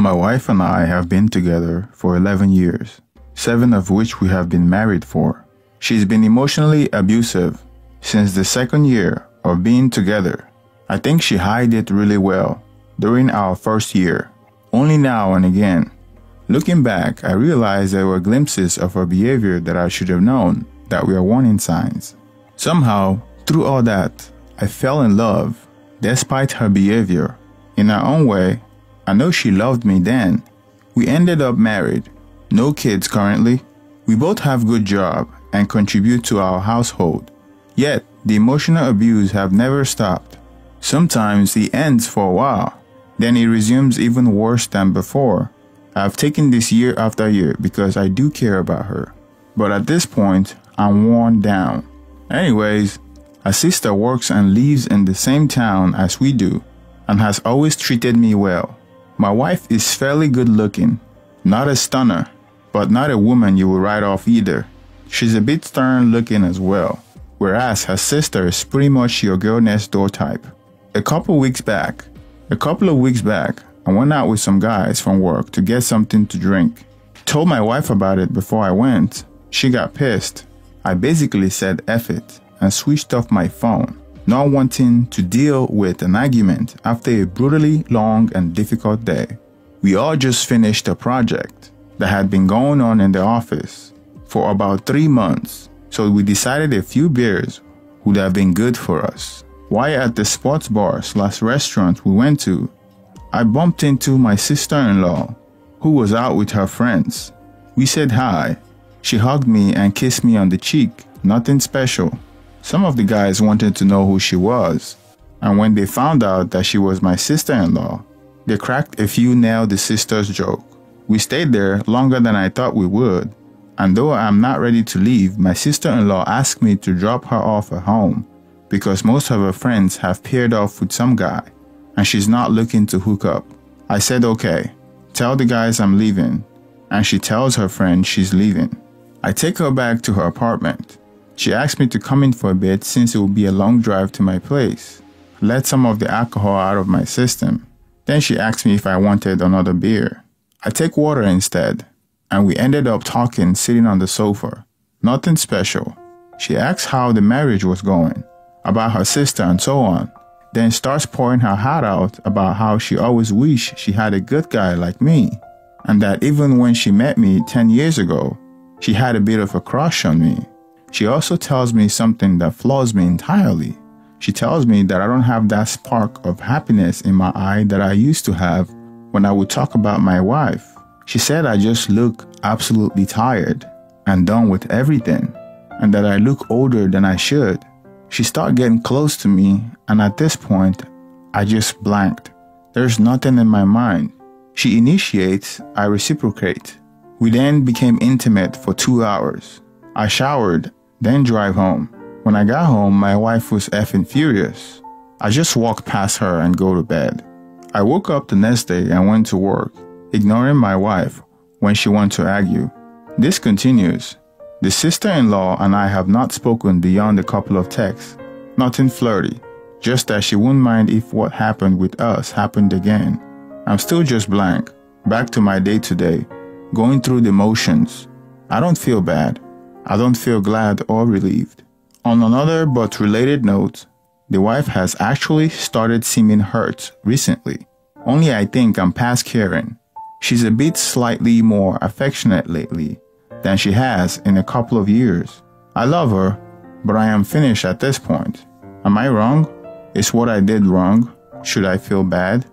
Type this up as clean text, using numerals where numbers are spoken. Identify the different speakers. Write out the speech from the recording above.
Speaker 1: My wife and I have been together for 11 years, 7 of which we have been married for. She's been emotionally abusive since the second year of being together. I think she hid it really well during our first year. Only now and again, looking back, I realized there were glimpses of her behavior that I should have known that were warning signs. Somehow, through all that, I fell in love despite her behavior. In her own way, I know she loved me then. We ended up married. No kids currently. We both have good job and contribute to our household. Yet, the emotional abuse have never stopped. Sometimes it ends for a while, then it resumes even worse than before. I've taken this year after year because I do care about her. But at this point, I'm worn down. Anyways, her sister works and lives in the same town as we do and has always treated me well. My wife is fairly good looking, not a stunner, but not a woman you will write off either. She's a bit stern looking as well, whereas her sister is pretty much your girl next door type. A couple of weeks back, I went out with some guys from work to get something to drink. Told my wife about it before I went. She got pissed. I basically said F it and switched off my phone, not wanting to deal with an argument after a brutally long and difficult day. We all just finished a project that had been going on in the office for about 3 months, so we decided a few beers would have been good for us. While at the sports bar/restaurant we went to, I bumped into my sister-in-law, who was out with her friends. We said hi. She hugged me and kissed me on the cheek, nothing special. Some of the guys wanted to know who she was, and when they found out that she was my sister-in-law, they cracked a few nail the sisters joke. We stayed there longer than I thought we would, and though I'm not ready to leave, my sister-in-law asked me to drop her off at home because most of her friends have paired off with some guy, and she's not looking to hook up. I said okay, tell the guys I'm leaving, and she tells her friend she's leaving. I take her back to her apartment. She asked me to come in for a bit since it would be a long drive to my place. Let some of the alcohol out of my system. Then she asked me if I wanted another beer. I take water instead, and we ended up talking sitting on the sofa. Nothing special. She asks how the marriage was going, about her sister and so on, then starts pouring her heart out about how she always wished she had a good guy like me, and that even when she met me 10 years ago, she had a bit of a crush on me. She also tells me something that floors me entirely. She tells me that I don't have that spark of happiness in my eye that I used to have when I would talk about my wife. She said I just look absolutely tired and done with everything, and that I look older than I should. She started getting close to me, and at this point, I just blanked. There's nothing in my mind. She initiates, I reciprocate. We then became intimate for 2 hours. I showered, then drive home. When I got home, my wife was effing furious. I just walked past her and go to bed. I woke up the next day and went to work, ignoring my wife when she wanted to argue. This continues. The sister-in-law and I have not spoken beyond a couple of texts. Nothing flirty, just that she wouldn't mind if what happened with us happened again. I'm still just blank, back to my day-to-day, going through the motions. I don't feel bad. I don't feel glad or relieved. On another but related note, the wife has actually started seeming hurt recently. Only I think I'm past caring. She's a bit slightly more affectionate lately than she has in a couple of years. I love her, but I am finished at this point. Am I wrong? Is what I did wrong? Should I feel bad?